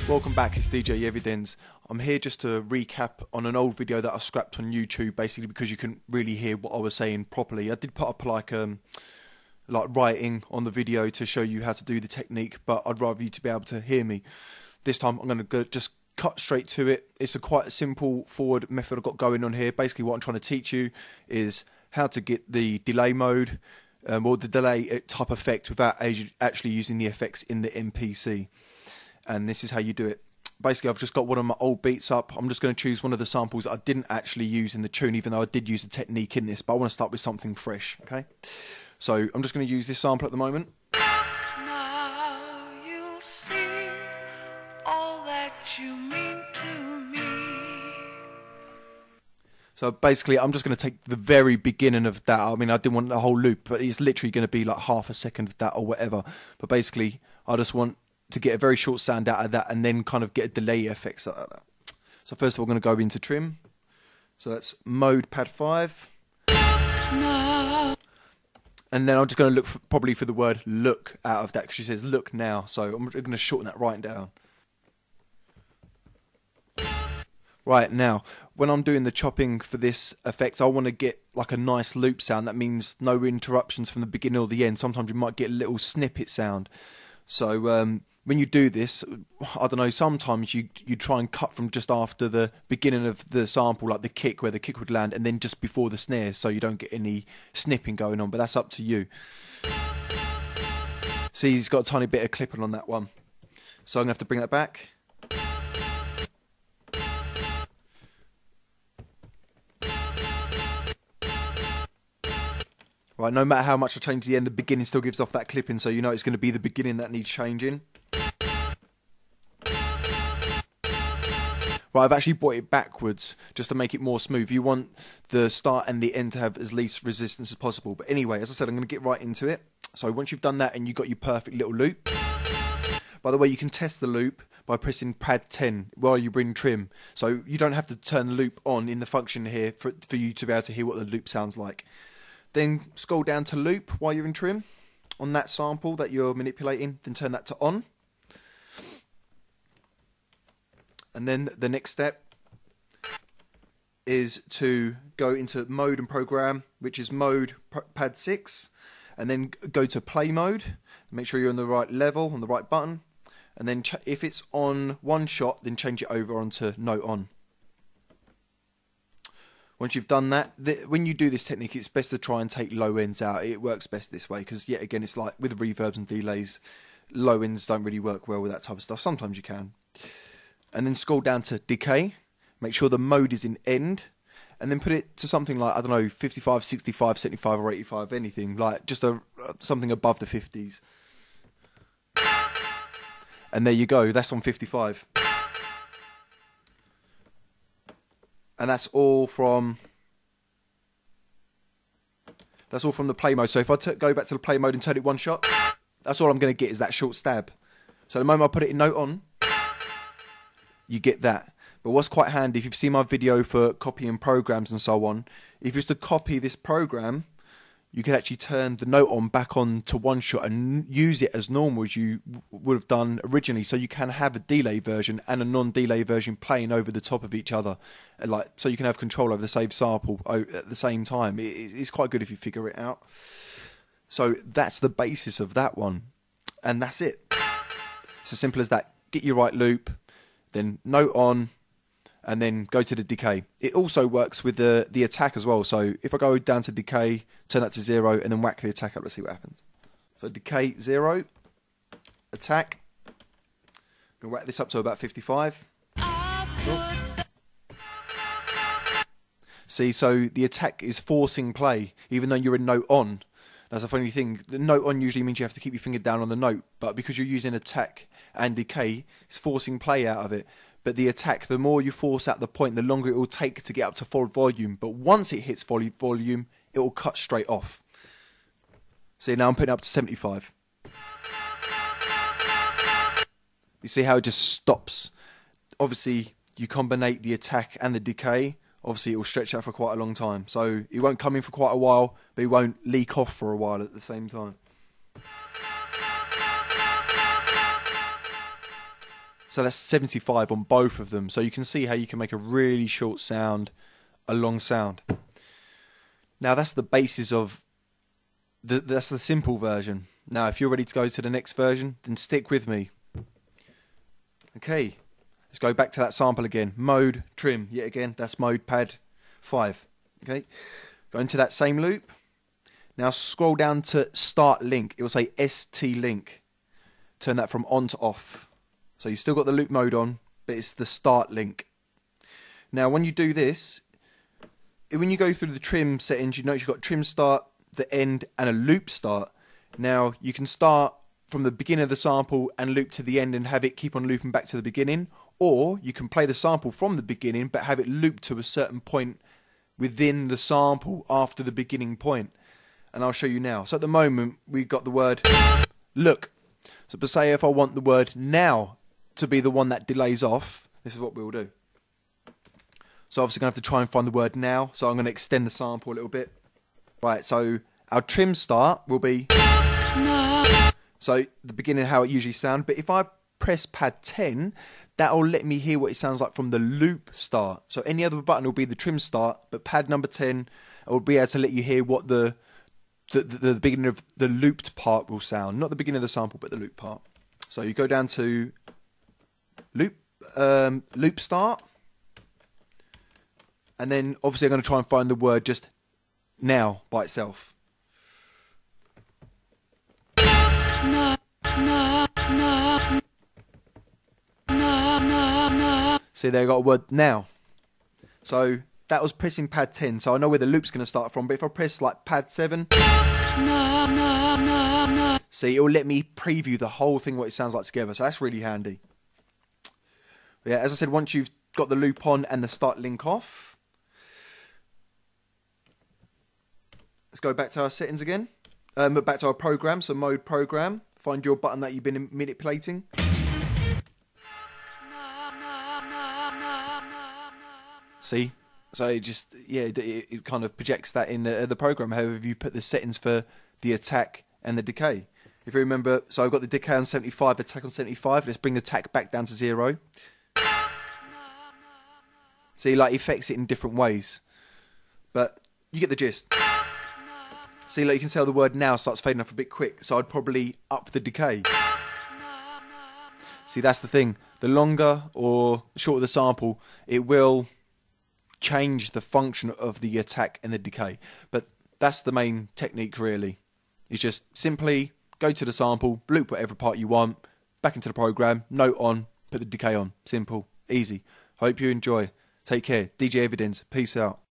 Welcome back, it's DJ Evidence. I'm here just to recap on an old video that I scrapped on YouTube, basically because you couldn't really hear what I was saying properly. I did put up like writing on the video to show you how to do the technique, but I'd rather you to be able to hear me. This time I'm going to just cut straight to it. It's a quite simple forward method I've got going on here. Basically what I'm trying to teach you is how to get the delay mode or the delay type effect without actually using the effects in the MPC. And this is how you do it. Basically, I've just got one of my old beats up. I'm just going to choose one of the samples that I didn't actually use in the tune, even though I did use the technique in this, but I want to start with something fresh, okay? So I'm just going to use this sample at the moment. Now you'll see all that you mean to me. So basically, I'm just going to take the very beginning of that. I mean, I didn't want the whole loop, but it's literally going to be like half a second of that or whatever. But basically, I just want to get a very short sound out of that and then kind of get a delay effects out of that. So first of all, I'm going to go into trim. So that's mode pad 5. No. And then I'm just going to look probably for the word look out of that, because she says look now. So I'm going to shorten that right down. Right, now, when I'm doing the chopping for this effect, I want to get like a nice loop sound. That means no interruptions from the beginning or the end. Sometimes you might get a little snippet sound. So when you do this, I don't know, sometimes you try and cut from just after the beginning of the sample, like the kick, where the kick would land, and then just before the snare, so you don't get any snipping going on, but that's up to you. See, he's got a tiny bit of clipping on that one. So I'm going to have to bring that back. Right, no matter how much I change the end, the beginning still gives off that clipping, so you know it's going to be the beginning that needs changing. Right, I've actually brought it backwards just to make it more smooth. You want the start and the end to have as least resistance as possible. But anyway, as I said, I'm going to get right into it. So once you've done that and you've got your perfect little loop, by the way, you can test the loop by pressing pad 10 while you bring trim. So you don't have to turn the loop on in the function here for you to be able to hear what the loop sounds like. Then scroll down to loop while you're in trim on that sample that you're manipulating, then turn that to on. And then the next step is to go into mode and program, which is mode pad 6, and then go to play mode. Make sure you're on the right level, on the right button, and then if it's on one shot, then change it over onto note on. Once you've done that, when you do this technique, it's best to try and take low ends out. It works best this way because, yet again, it's like with reverbs and delays, low ends don't really work well with that type of stuff. Sometimes you can. And then scroll down to decay. Make sure the mode is in end. And then put it to something like, I don't know, 55, 65, 75 or 85, anything. Like just something above the 50s. And there you go. That's on 55. And that's all from the play mode. So if I go back to the play mode and turn it one shot, that's all I'm going to get is that short stab. So the moment I put it in note on, you get that. But what's quite handy, if you've seen my video for copying programs and so on, if you was to copy this program, you could actually turn the note on back on to one shot and use it as normal as you would have done originally. So you can have a delay version and a non-delay version playing over the top of each other, so you can have control over the same sample at the same time. It's quite good if you figure it out. So that's the basis of that one, and that's it. It's as simple as that. Get your right loop, then note on, and then go to the decay. It also works with the attack as well. So if I go down to decay, turn that to 0, and then whack the attack up, let's see what happens. So decay 0, attack. I'm going to whack this up to about 55. Oh. See, so the attack is forcing play, even though you're in note on. That's a funny thing. The note on usually means you have to keep your finger down on the note, but because you're using attack and decay, it's forcing play out of it. But the attack, the more you force out the point, the longer it will take to get up to full volume. But once it hits full volume, it will cut straight off. See, now I'm putting it up to 75. You see how it just stops? Obviously, you combine the attack and the decay. Obviously, it will stretch out for quite a long time. So it won't come in for quite a while, but it won't leak off for a while at the same time. So that's 75 on both of them. So you can see how you can make a really short sound a long sound. Now that's the basis of that's the simple version. Now if you're ready to go to the next version, then stick with me. Okay, let's go back to that sample again. Mode, trim, yet again, that's mode pad 5. Okay, go into that same loop. Now scroll down to start link. It will say ST link. Turn that from on to off. So you've still got the loop mode on, but it's the start link. Now when you do this, when you go through the trim settings, you notice you've got trim start, the end, and a loop start. Now you can start from the beginning of the sample and loop to the end and have it keep on looping back to the beginning, or you can play the sample from the beginning but have it loop to a certain point within the sample after the beginning point. And I'll show you now. So at the moment we've got the word look. So per se, if I want the word now to be the one that delays off, this is what we'll do. So obviously going to have to try and find the word now. So I'm going to extend the sample a little bit. Right, so our trim start will be No. so the beginning of how it usually sounds. But if I press pad 10, that will let me hear what it sounds like from the loop start. So any other button will be the trim start, but pad number 10 will be able to let you hear what the beginning of the looped part will sound. Not the beginning of the sample, but the loop part. So you go down to loop start. And then obviously I'm going to try and find the word just now by itself. No. No. No. No. No. No. See, there I got a word now. So that was pressing pad 10, so I know where the loop's going to start from. But if I press like pad 7, No. No. No. No. see, it'll let me preview the whole thing, what it sounds like together. So that's really handy. But yeah, as I said, once you've got the loop on and the start link off, let's go back to our settings again. Back to our program, so mode program. Find your button that you've been manipulating. See? So it just, yeah, it kind of projects that in the program, however you put the settings for the attack and the decay. If you remember, so I've got the decay on 75, attack on 75. Let's bring the attack back down to 0. See, like, it affects it in different ways. But you get the gist. See, like, you can tell the word now starts fading off a bit quick, so I'd probably up the decay. See, that's the thing. The longer or shorter the sample, it will change the function of the attack and the decay. But that's the main technique, really. It's just simply go to the sample, loop whatever part you want, back into the program, note on, put the decay on. Simple, easy. Hope you enjoy. Take care. DJ Evidence. Peace out.